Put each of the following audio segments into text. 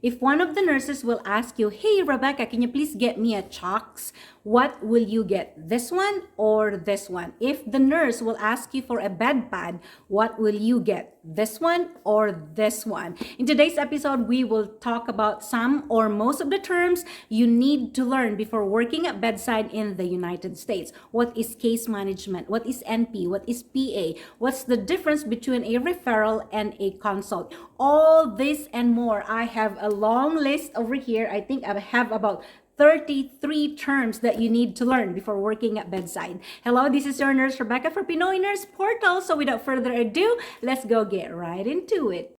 If one of the nurses will ask you, hey, Rebecca, can you please get me a chalks? What will you get? This one or this one? If the nurse will ask you for a bed pad, what will you get? This one or this one? In today's episode, we will talk about some or most of the terms you need to learn before working at bedside in the United States. What is case management? What is NP? What is PA? What's the difference between a referral and a consult? All this and more. I have a long list over here. I think I have about 33 terms that you need to learn before working at bedside. Hello, this is your nurse Rebecca for PINOY Nurse Portal. So without further ado, let's go get right into it.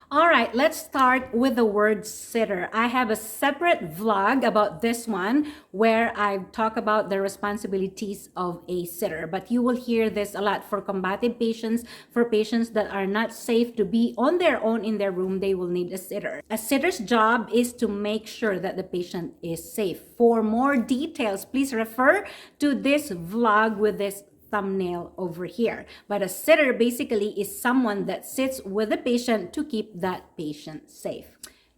All right, let's start with the word sitter. I have a separate vlog about this one where I talk about the responsibilities of a sitter. But you will hear this a lot for combative patients, for patients that are not safe to be on their own in their room, they will need a sitter. A sitter's job is to make sure that the patient is safe. For more details, please refer to this vlog with this thumbnail over here. But a sitter basically is someone that sits with the patient to keep that patient safe.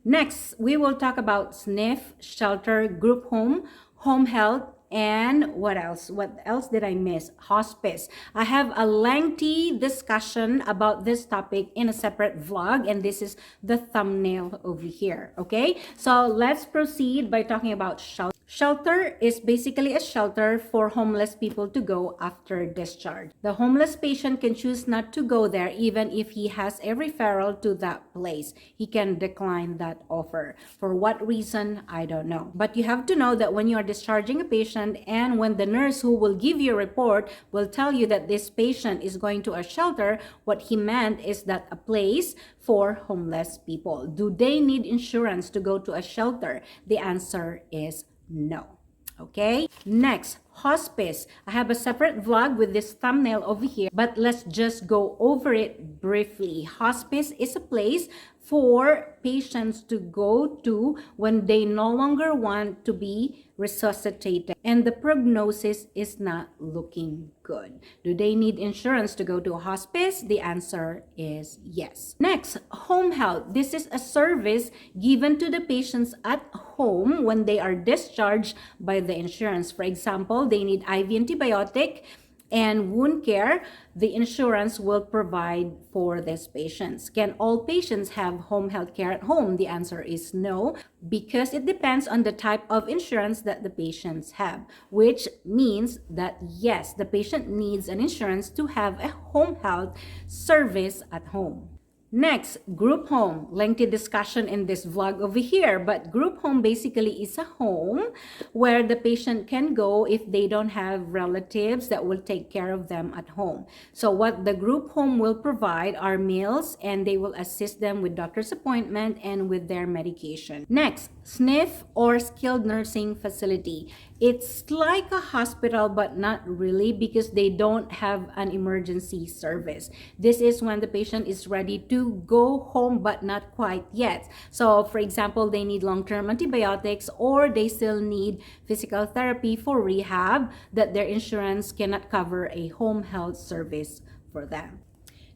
Next, we will talk about SNF, shelter, group home, home health, and what else? What else did I miss? Hospice. I have a lengthy discussion about this topic in a separate vlog, and this is the thumbnail over here. Okay, so let's proceed by talking about shelter. Shelter is basically a shelter for homeless people to go after discharge. The homeless patient can choose not to go there even if he has a referral to that place. He can decline that offer. For what reason, I don't know. But you have to know that when you are discharging a patient and when the nurse who will give you a report will tell you that this patient is going to a shelter, what he meant is that a place for homeless people. Do they need insurance to go to a shelter? The answer is no. Okay, next, hospice. I have a separate vlog with this thumbnail over here, but let's just go over it briefly. Hospice is a place for patients to go to when they no longer want to be resuscitated and the prognosis is not looking good. Do they need insurance to go to a hospice? The answer is yes. Next, home health. This is a service given to the patients at home when they are discharged by the insurance. For example, they need IV antibiotic and wound care. The insurance will provide for these patients. Can all patients have home health care at home? The answer is no, because it depends on the type of insurance that the patients have, which means that yes, the patient needs an insurance to have a home health service at home. Next, group home. Lengthy discussion in this vlog over here, but group home basically is a home where the patient can go if they don't have relatives that will take care of them at home. So what the group home will provide are meals, and they will assist them with doctor's appointment and with their medication. Next, SNF or skilled nursing facility. It's like a hospital, but not really, because they don't have an emergency service. This is when the patient is ready to go home, but not quite yet. So for example, they need long-term antibiotics, or they still need physical therapy for rehab that their insurance cannot cover a home health service for them.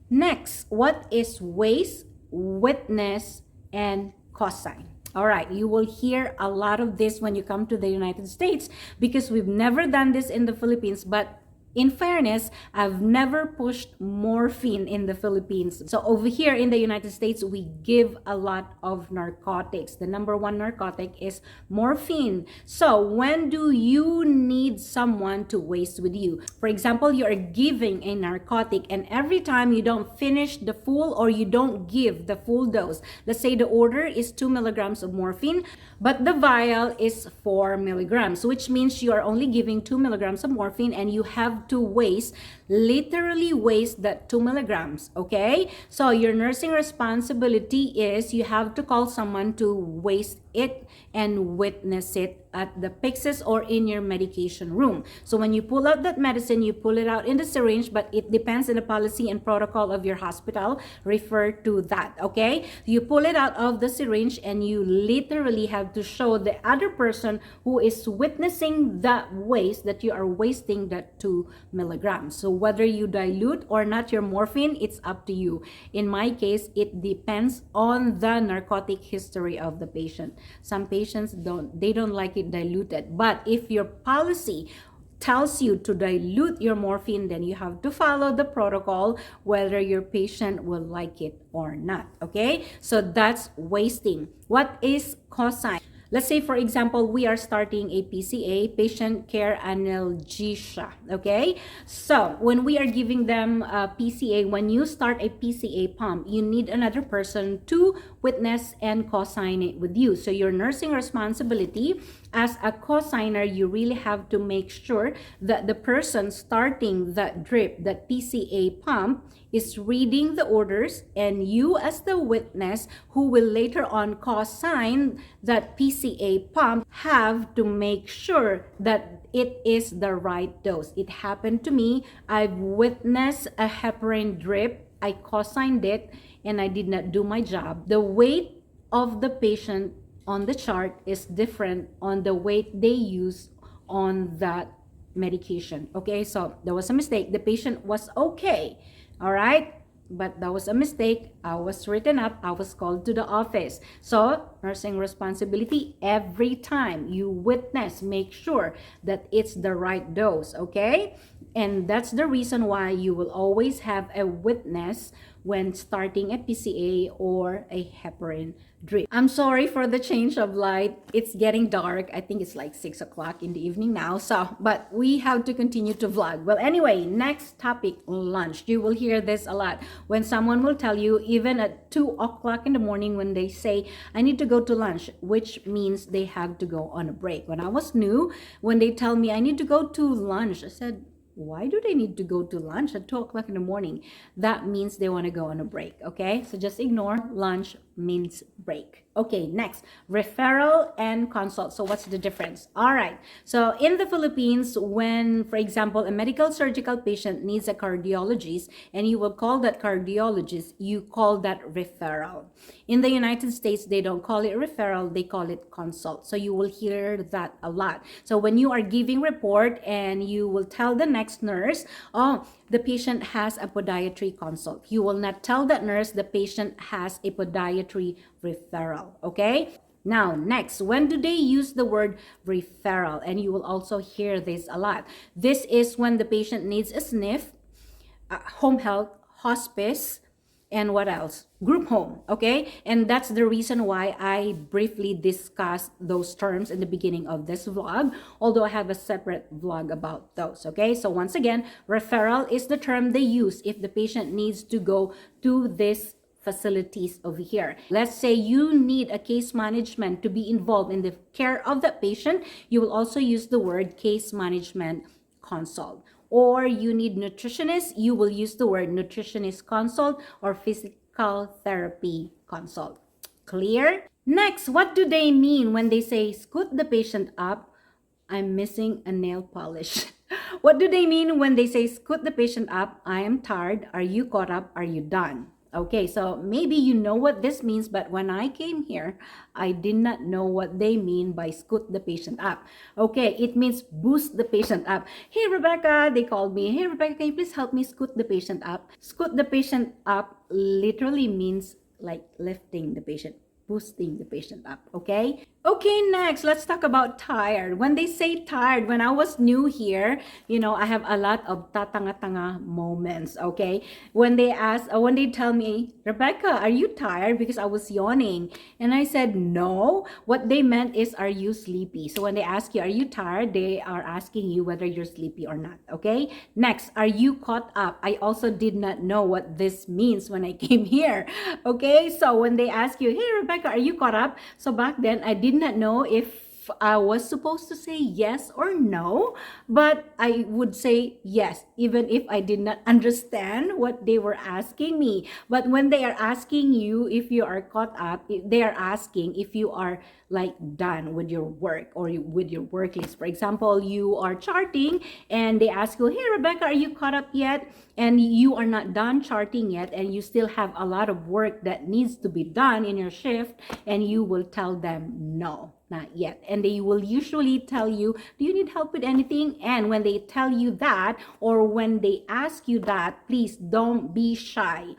Next, what is WAIS, witness, and cosign? All right, you will hear a lot of this when you come to the United States because we've never done this in the Philippines, but in fairness, I've never pushed morphine in the Philippines. So over here in the United States, we give a lot of narcotics. The number one narcotic is morphine. So when do you need someone to waste with you? For example, you are giving a narcotic, and every time you don't finish the full or you don't give the full dose, let's say the order is 2 milligrams of morphine, but the vial is 4 milligrams, which means you are only giving 2 milligrams of morphine and you have to literally waste that 2 milligrams. Okay, so your nursing responsibility is you have to call someone to waste it and witness it at the PICSs or in your medication room. So when you pull out that medicine, you pull it out in the syringe, but it depends on the policy and protocol of your hospital. Refer to that, okay? You pull it out of the syringe and you literally have to show the other person who is witnessing that waste that you are wasting that 2 milligrams. So whether you dilute or not your morphine, it's up to you. In my case, it depends on the narcotic history of the patient. Some patients don't like it diluted, but if your policy tells you to dilute your morphine, then you have to follow the protocol whether your patient will like it or not, okay? So that's wasting. What is cosign? Let's say, for example, we are starting a PCA, patient care analgesia, okay? So when we are giving them a PCA, when you start a PCA pump, you need another person to witness and co-sign it with you. So your nursing responsibility as a co-signer, you really have to make sure that the person starting that drip, that PCA pump, is reading the orders, and you as the witness who will later on co-sign that PCA pump have to make sure that it is the right dose. It happened to me. I've witnessed a heparin drip. I co-signed it and I did not do my job. The weight of the patient on the chart is different on the weight they use on that medication. Okay, so there was a mistake. The patient was okay. All right, but that was a mistake. I was written up. I was called to the office. So nursing responsibility, every time you witness, make sure that it's the right dose, okay? And that's the reason why you will always have a witness when starting a PCA or a heparin drip. I'm sorry for the change of light. It's getting dark. I think it's like 6 o'clock in the evening now. So, but we have to continue to vlog. Well, anyway, next topic, lunch. You will hear this a lot. When someone will tell you, even at 2 o'clock in the morning, when they say, I need to go to lunch, which means they have to go on a break. When I was new, when they tell me I need to go to lunch, I said, why do they need to go to lunch at 2 o'clock in the morning? That means they want to go on a break, okay? So just ignore lunch means break. Okay, next, referral and consult. So what's the difference? All right, so in the Philippines, when, for example, a medical surgical patient needs a cardiologist and you will call that cardiologist, you call that referral. In the United States, they don't call it referral, they call it consult. So you will hear that a lot. So when you are giving report and you will tell the next nurse, oh, the patient has a podiatry consult. You will not tell that nurse the patient has a podiatry referral, okay? Now, next, when do they use the word referral? And you will also hear this a lot. This is when the patient needs a SNF, home health, hospice, and what else? Group home, okay? And that's the reason why I briefly discussed those terms in the beginning of this vlog, although I have a separate vlog about those, okay? So once again, referral is the term they use if the patient needs to go to this facilities over here. Let's say you need a case management to be involved in the care of that patient, you will also use the word case management consult. Or you need nutritionist, you will use the word nutritionist consult or physical therapy consult. Clear? Next, what do they mean when they say scoot the patient up? I'm missing a nail polish. What do they mean when they say scoot the patient up? I am tired. Are you caught up? Are you done? Okay, so maybe you know what this means, but when I came here, I did not know what they mean by scoot the patient up. Okay, it means boost the patient up. Hey, Rebecca, they called me. Hey, Rebecca, can you please help me scoot the patient up? Scoot the patient up literally means like lifting the patient, boosting the patient up, okay? Okay, next, let's talk about tired. When they say tired, when I was new here, you know, I have a lot of tatanga-tanga moments, okay? When they tell me, Rebecca, are you tired? Because I was yawning. And I said, no. What they meant is, are you sleepy? So when they ask you, are you tired? They are asking you whether you're sleepy or not, okay? Next, are you caught up? I also did not know what this means when I came here, okay? So when they ask you, hey, Rebecca, are you caught up? So back then, I did not know if I was supposed to say yes or no, but I would say yes, even if I did not understand what they were asking me. But when they are asking you if you are caught up, they are asking if you are like done with your work or with your work list. For example, you are charting and they ask you, hey, Rebecca, are you caught up yet? And you are not done charting yet, and you still have a lot of work that needs to be done in your shift, and you will tell them no, not yet. And they will usually tell you, do you need help with anything? And when they tell you that, or when they ask you that, please don't be shy.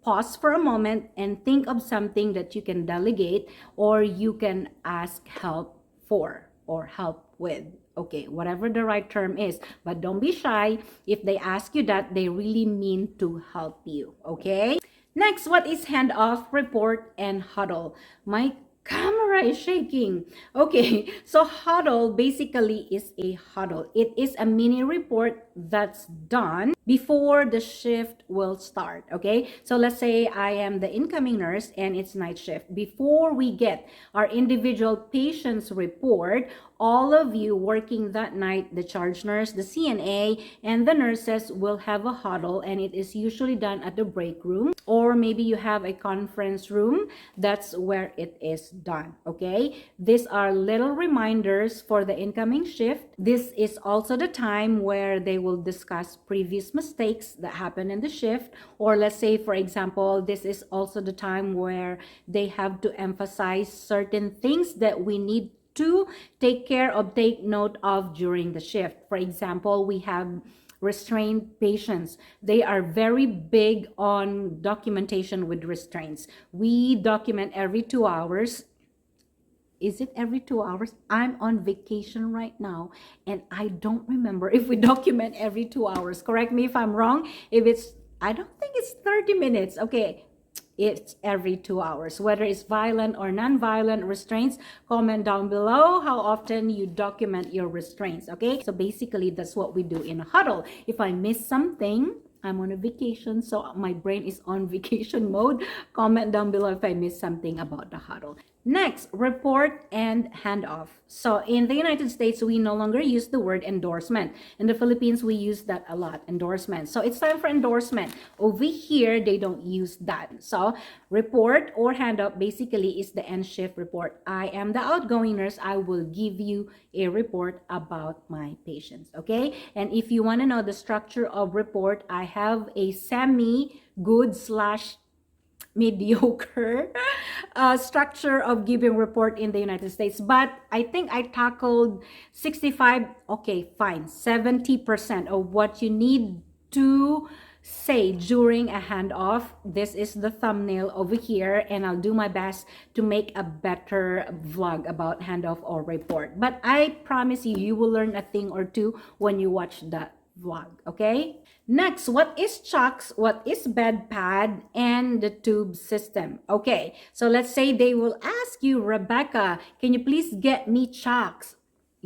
Pause for a moment and think of something that you can delegate or you can ask help for or help with. Okay, whatever the right term is, but don't be shy. If they ask you that, they really mean to help you. Okay. Next, what is handoff, report, and huddle? My camera is shaking. Okay, so huddle basically is a huddle. It is a mini report that's done before the shift will start. Okay, so let's say I am the incoming nurse and it's night shift. Before we get our individual patient's report, all of you working that night, the charge nurse, the CNA, and the nurses will have a huddle, and it is usually done at the break room, or maybe you have a conference room. That's where it is done. Okay, these are little reminders for the incoming shift. This is also the time where they will discuss previous mistakes that happened in the shift, or let's say, for example, this is also the time where they have to emphasize certain things that we need to take care of, take note of during the shift. For example, we have restrained patients. They are very big on documentation with restraints. We document every 2 hours. Is it every 2 hours? I'm on vacation right now and I don't remember if we document every 2 hours. Correct me if I'm wrong. If it's, I don't think it's 30 minutes. Okay, it's every 2 hours. Whether it's violent or non-violent restraints, comment down below how often you document your restraints. Okay, so basically that's what we do in a huddle. If I miss something, I'm on a vacation, so my brain is on vacation mode. Comment down below if I missed something about the huddle. Next, report and handoff. So in the United States, we no longer use the word endorsement. In the Philippines, we use that a lot, endorsement. So it's time for endorsement. Over here, they don't use that. So report or handoff basically is the end shift report. I am the outgoing nurse. I will give you a report about my patients, okay? And if you want to know the structure of report, I have a semi-good slash mediocre structure of giving report in the United States, but I think I tackled 65, okay, fine, 70% of what you need to say during a handoff. This is the thumbnail over here, and I'll do my best to make a better vlog about handoff or report. But I promise you, you will learn a thing or two when you watch the vlog, okay? Next, what is chalks, what is bed pad, and the tube system? Okay, so let's say they will ask you, Rebecca, can you please get me chalks?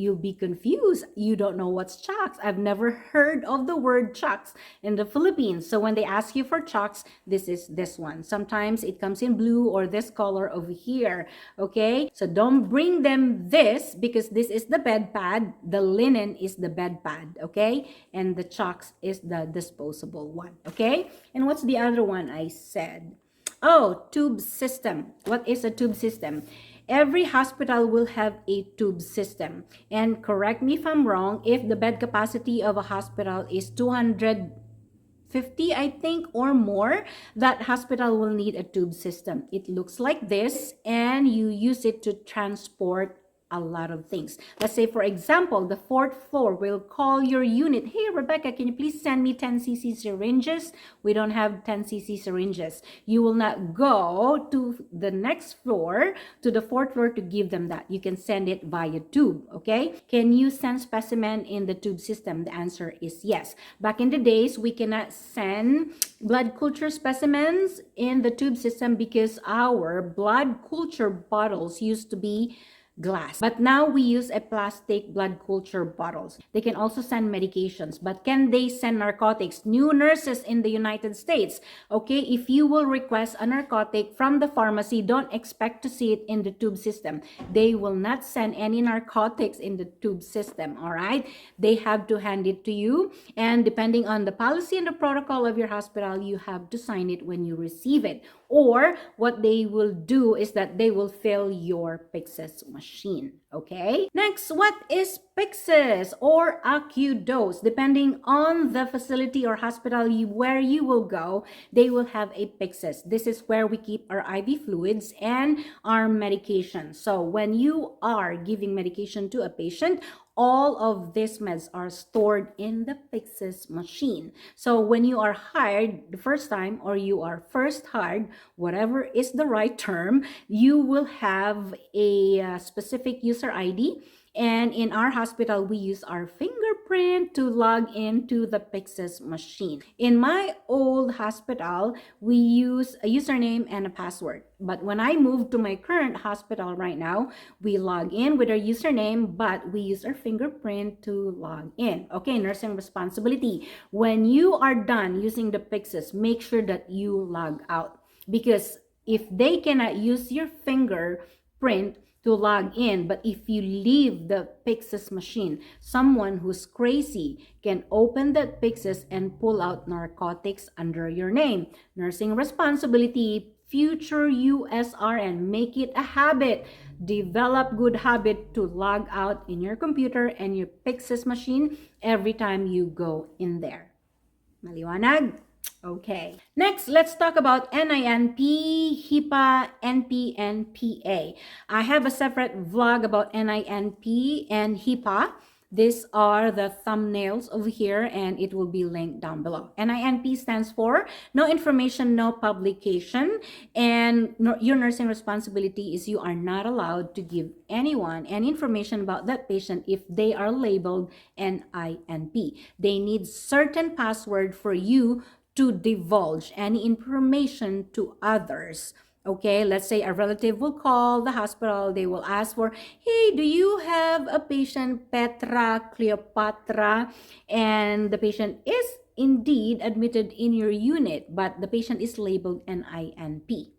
You'll be confused. You don't know what's chalks. I've never heard of the word chalks in the Philippines. So when they ask you for chalks, this is this one. Sometimes it comes in blue or this color over here. Okay, so don't bring them this because this is the bed pad. The linen is the bed pad. Okay, and the chalks is the disposable one. Okay, and what's the other one I said? Oh, tube system. What is a tube system? Every hospital will have a tube system. And correct me if I'm wrong, if the bed capacity of a hospital is 250, I think, or more, that hospital will need a tube system. It looks like this, and you use it to transport a lot of things. Let's say, for example, the fourth floor will call your unit. Hey, Rebecca, can you please send me 10cc syringes? We don't have 10cc syringes. You will not go to the next floor, to the fourth floor, to give them that. You can send it via tube, okay? Can you send specimen in the tube system? The answer is yes. Back in the days, we cannot send blood culture specimens in the tube system because our blood culture bottles used to be glass. But now we use a plastic blood culture bottles. They can also send medications, but can they send narcotics? New nurses in the United States, okay, if you will request a narcotic from the pharmacy, don't expect to see it in the tube system. They will not send any narcotics in the tube system, all right? They have to hand it to you, and depending on the policy and the protocol of your hospital, you have to sign it when you receive it. Or what they will do is that they will fill your Pyxis machine, okay? Next, what is Pyxis or AccuDose? Depending on the facility or hospital where you will go, they will have a Pyxis. This is where we keep our IV fluids and our medication. So when you are giving medication to a patient, all of these meds are stored in the Pyxis machine. So when you are hired the first time, or you are first hired, whatever is the right term, you will have a specific user ID. And in our hospital, we use our fingerprint to log into the Pyxis machine. In my old hospital, we use a username and a password. But when I moved to my current hospital right now, we log in with our username, but we use our fingerprint to log in. Okay, nursing responsibility. When you are done using the Pyxis, make sure that you log out. Because if they cannot use your fingerprint to log in, but if you leave the Pyxis machine, someone who's crazy can open that Pyxis and pull out narcotics under your name. Nursing responsibility, future USRN, make it a habit. Develop good habit to log out in your computer and your Pyxis machine every time you go in there. Maliwanag? Okay. Next, let's talk about NINP, HIPAA, NP, and PA. I have a separate vlog about NINP and HIPAA. These are the thumbnails over here, and it will be linked down below. NINP stands for no information, no publication, and your nursing responsibility is you are not allowed to give anyone any information about that patient if they are labeled NINP. They need certain password for you to divulge any information to others. Okay, let's say a relative will call the hospital. They will ask for, hey, do you have a patient Petra Cleopatra? And the patient is indeed admitted in your unit, but the patient is labeled NINP.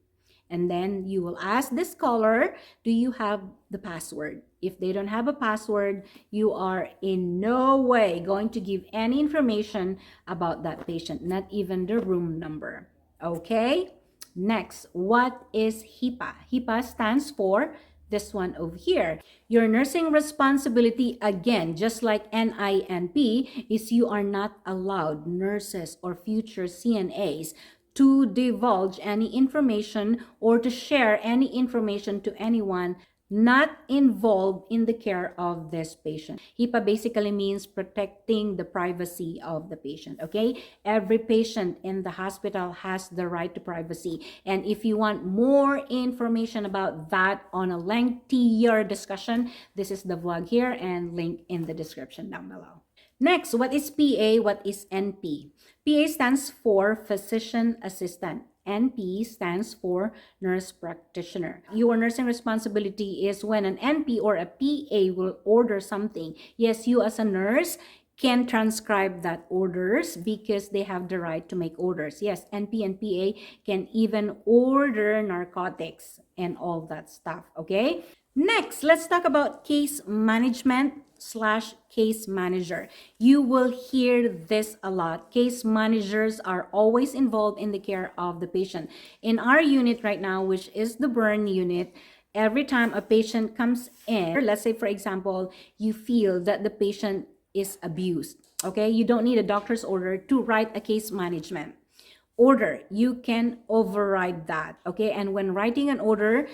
And then you will ask this caller, do you have the password? If they don't have a password, you are in no way going to give any information about that patient, not even the room number. Okay? Next, what is HIPAA? HIPAA stands for this one over here. Your nursing responsibility, again, just like NINP, is you are not allowed, nurses or future CNAs, to divulge any information or to share any information to anyone not involved in the care of this patient. HIPAA basically means protecting the privacy of the patient, okay? Every patient in the hospital has the right to privacy. And if you want more information about that on a lengthier discussion, this is the vlog here and link in the description down below. Next, what is PA? What is NP? PA stands for Physician Assistant. NP stands for Nurse Practitioner. Your nursing responsibility is when an NP or a PA will order something. Yes, you as a nurse can transcribe that orders because they have the right to make orders. Yes, NP and PA can even order narcotics and all that stuff, okay? Next, let's talk about case management / case manager. You will hear this a lot. Case managers are always involved in the care of the patient. In our unit right now, which is the burn unit, every time a patient comes in, let's say for example, you feel that the patient is abused, okay? You don't need a doctor's order to write a case management order. You can override that, okay? And when writing an order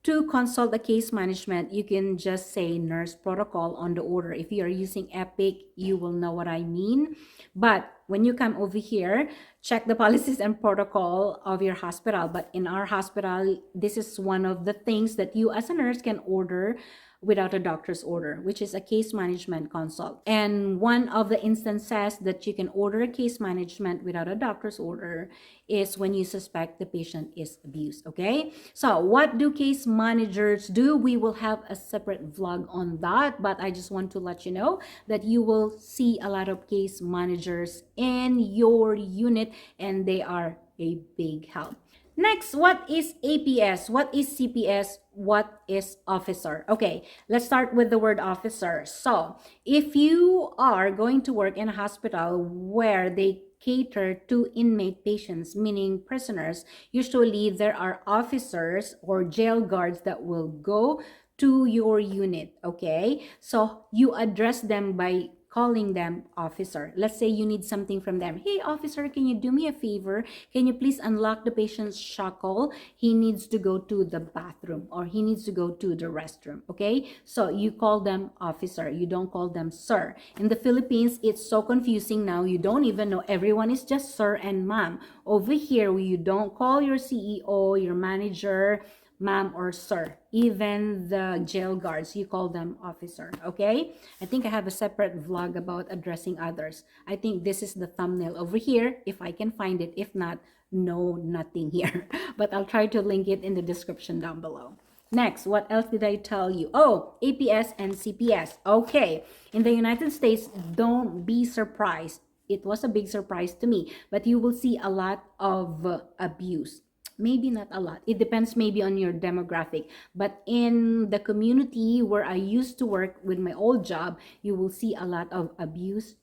to consult the case management, you can just say nurse protocol on the order. If you are using Epic, you will know what I mean. But when you come over here, check the policies and protocol of your hospital. But in our hospital, this is one of the things that you as a nurse can order without a doctor's order, which is a case management consult. And one of the instances that you can order a case management without a doctor's order is when you suspect the patient is abused. Okay, so what do case managers do? We will have a separate vlog on that, but I just want to let you know that you will see a lot of case managers in your unit, and they are a big help. Next, what is APS? What is CPS? What is officer? Okay, let's start with the word officer. So, if you are going to work in a hospital where they cater to inmate patients, meaning prisoners, usually there are officers or jail guards that will go to your unit. Okay, so you address them by calling them officer. Let's say you need something from them. Hey, officer, can you do me a favor? Can you please unlock the patient's shackle? He needs to go to the bathroom, or he needs to go to the restroom. Okay, so you call them officer. You don't call them sir. In the Philippines, it's so confusing now. You don't even know. Everyone is just sir and ma'am. Over here, you don't call your CEO, your manager, ma'am or sir. Even the jail guards, you call them officer. Okay, I think I have a separate vlog about addressing others. I think this is the thumbnail over here, if I can find it. If not, no, nothing here. But I'll try to link it in the description down below. Next, what else did I tell you? Oh, APS and CPS. Okay, in the United States, don't be surprised. It was a big surprise to me, but you will see a lot of abuse. Maybe not a lot. It depends maybe on your demographic. But in the community where I used to work with my old job, you will see a lot of abuse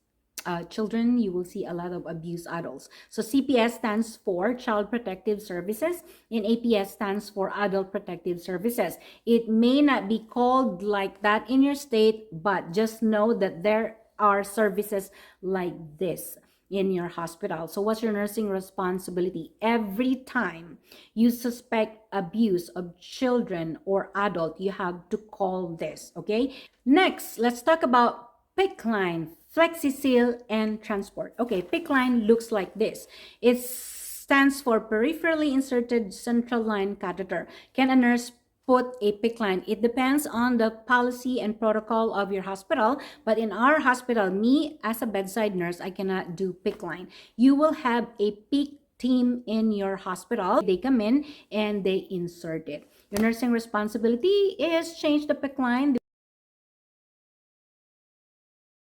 children. You will see a lot of abused adults. So CPS stands for Child Protective Services, and APS stands for Adult Protective Services. It may not be called like that in your state, but just know that there are services like this in your hospital. So what's your nursing responsibility? Every time you suspect abuse of children or adult, you have to call this. Okay, next, let's talk about PICC line, FlexiSeal, and transport. Okay, PICC line looks like this. It stands for peripherally inserted central line catheter. Can a nurse put a PICC line? It depends on the policy and protocol of your hospital, but in our hospital, me as a bedside nurse, I cannot do PICC line. You will have a PICC team in your hospital. They come in and they insert it. Your nursing responsibility is change the PICC line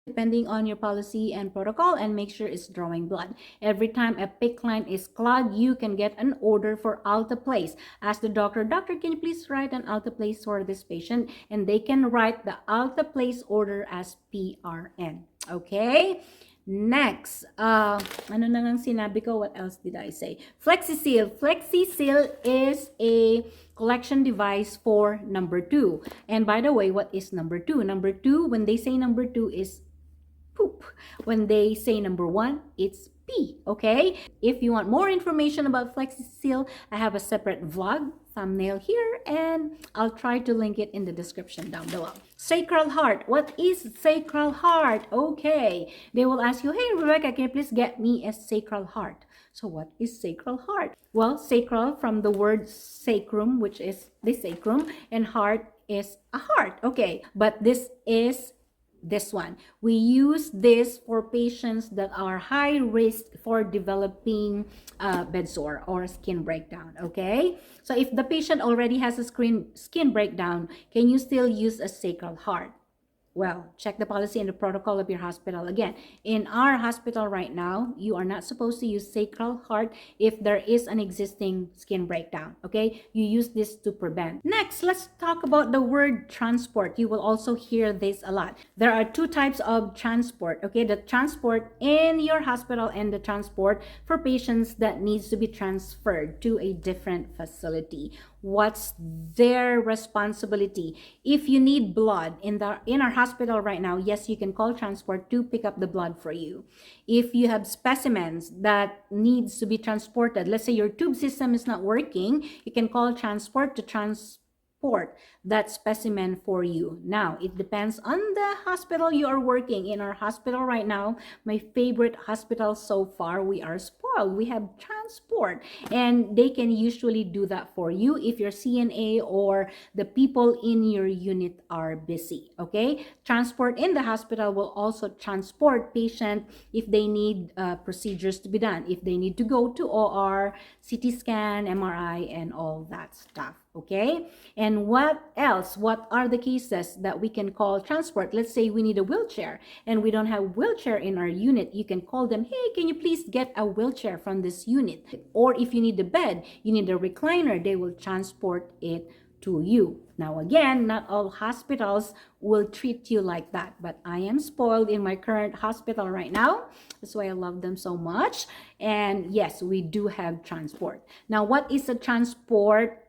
depending on your policy and protocol, and make sure it's drawing blood. Every time a PICC line is clogged, you can get an order for alteplase. Ask the doctor, doctor, can you please write an alteplase for this patient? And they can write the alteplase order as PRN. Okay? Next, ano na lang sinabi ko? What else did I say? FlexiSeal. FlexiSeal is a collection device for number 2. And by the way, what is number 2? Number 2, when they say number 2, is poop. When they say number 1, it's pee. Okay? If you want more information about FlexiSeal, I have a separate vlog thumbnail here, and I'll try to link it in the description down below. Sacral heart. What is sacral heart? Okay. They will ask you, hey, Rebecca, can you please get me a sacral heart? So what is sacral heart? Well, sacral from the word sacrum, which is the sacrum, and heart is a heart. Okay. But this is this one. We use this for patients that are high risk for developing bed sore or skin breakdown. Okay, so if the patient already has a skin breakdown, can you still use a sacral heart? Well, check the policy and the protocol of your hospital. Again, in our hospital right now, you are not supposed to use sacral heart if there is an existing skin breakdown. Okay, you use this to prevent. Next, let's talk about the word transport. You will also hear this a lot. There are 2 types of transport. Okay, the transport in your hospital and the transport for patients that needs to be transferred to a different facility. What's their responsibility? If you need blood in our hospital right now, yes, you can call transport to pick up the blood for you. If you have specimens that needs to be transported, let's say your tube system is not working, you can call transport to transport transport that specimen for you. Now, it depends on the hospital you are working. In our hospital right now, my favorite hospital so far, we are spoiled. We have transport, and they can usually do that for you if your CNA or the people in your unit are busy. Okay, transport in the hospital will also transport patient if they need procedures to be done, if they need to go to OR, CT scan, MRI, and all that stuff. Okay, and what else? What are the cases that we can call transport? Let's say we need a wheelchair and we don't have wheelchair in our unit. You can call them, hey, can you please get a wheelchair from this unit? Or if you need a bed, you need a recliner, they will transport it to you. Now again, not all hospitals will treat you like that, but I am spoiled in my current hospital right now. That's why I love them so much. And yes, we do have transport. Now, what is a transport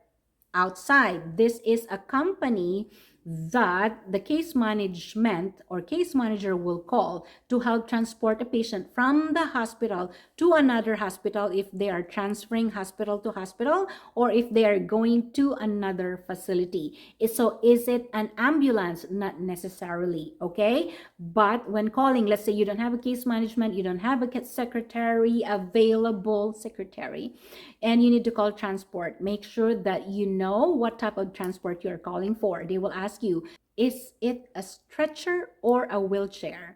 outside? This is a company that the case management or case manager will call to help transport a patient from the hospital to another hospital if they are transferring hospital to hospital or if they are going to another facility. So is it an ambulance? Not necessarily, okay? But when calling, let's say you don't have a case management, you don't have a secretary, available secretary, and you need to call transport, make sure that you know what type of transport you're calling for. They will ask you, is it a stretcher or a wheelchair?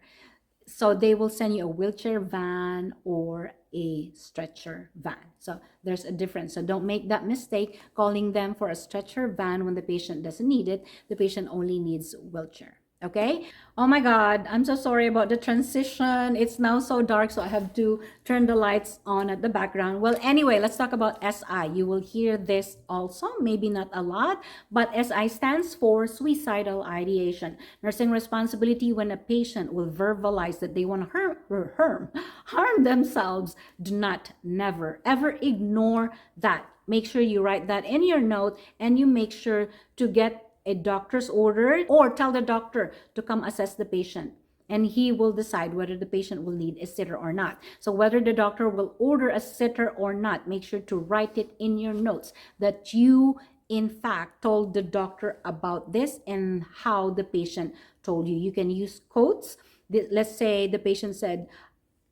So they will send you a wheelchair van or a stretcher van. So there's a difference. So don't make that mistake calling them for a stretcher van when the patient doesn't need it. The patient only needs wheelchair. Okay. Oh my God, I'm so sorry about the transition. It's now so dark, so I have to turn the lights on at the background. Well, anyway, let's talk about SI. You will hear this also, maybe not a lot, but SI stands for suicidal ideation. Nursing responsibility: when a patient will verbalize that they want to harm themselves, do not, never, ever ignore that. Make sure you write that in your note and you make sure to get a doctor's order or tell the doctor to come assess the patient, and he will decide whether the patient will need a sitter or not. So whether the doctor will order a sitter or not, make sure to write it in your notes that you in fact told the doctor about this and how the patient told you. You can use quotes. Let's say the patient said,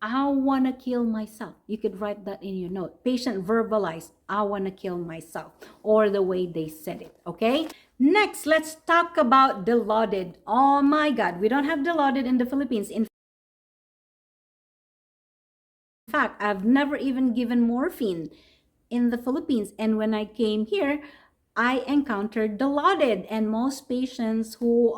I want to kill myself. You could write that in your note. Patient verbalized, I want to kill myself, or the way they said it, okay? Next, let's talk about Dilaudid. Oh my God, we don't have Dilaudid in the Philippines. In fact, I've never even given morphine in the Philippines. And when I came here, I encountered Dilaudid, and most patients who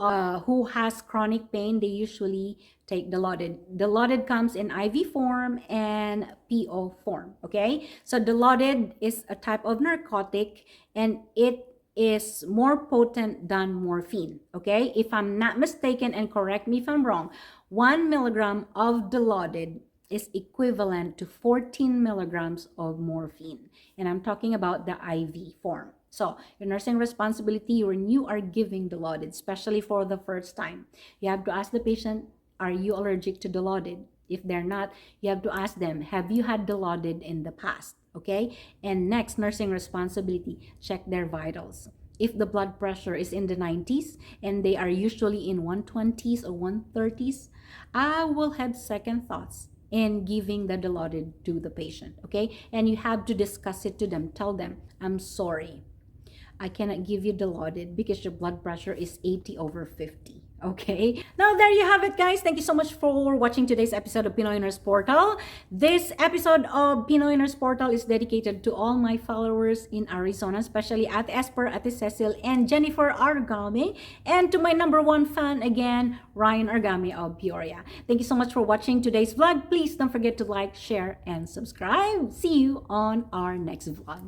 has chronic pain, they usually take Dilaudid. Dilaudid comes in IV form and PO form, okay? So Dilaudid is a type of narcotic, and it is more potent than morphine, okay? If I'm not mistaken, and correct me if I'm wrong, 1 milligram of Dilaudid is equivalent to 14 milligrams of morphine. And I'm talking about the IV form. So your nursing responsibility when you are giving Dilaudid, especially for the first time, you have to ask the patient, are you allergic to Dilaudid? If they're not, you have to ask them, have you had Dilaudid in the past? Okay? And next, nursing responsibility, check their vitals. If the blood pressure is in the 90s and they are usually in 120s or 130s, I will have second thoughts in giving the Dilaudid to the patient, okay? And you have to discuss it to them. Tell them, I'm sorry, I cannot give you Dilaudid because your blood pressure is 80/50. Okay, now there you have it, guys. Thank you so much for watching today's episode of Pinoy Nurse Portal. This episode of Pinoy Nurse Portal is dedicated to all my followers in Arizona, especially Ate Esper, Ate Cecil, and Jennifer Argame, and to my number one fan again, Ryan Argame of Peoria. Thank you so much for watching today's vlog. Please don't forget to like, share, and subscribe. See you on our next vlog.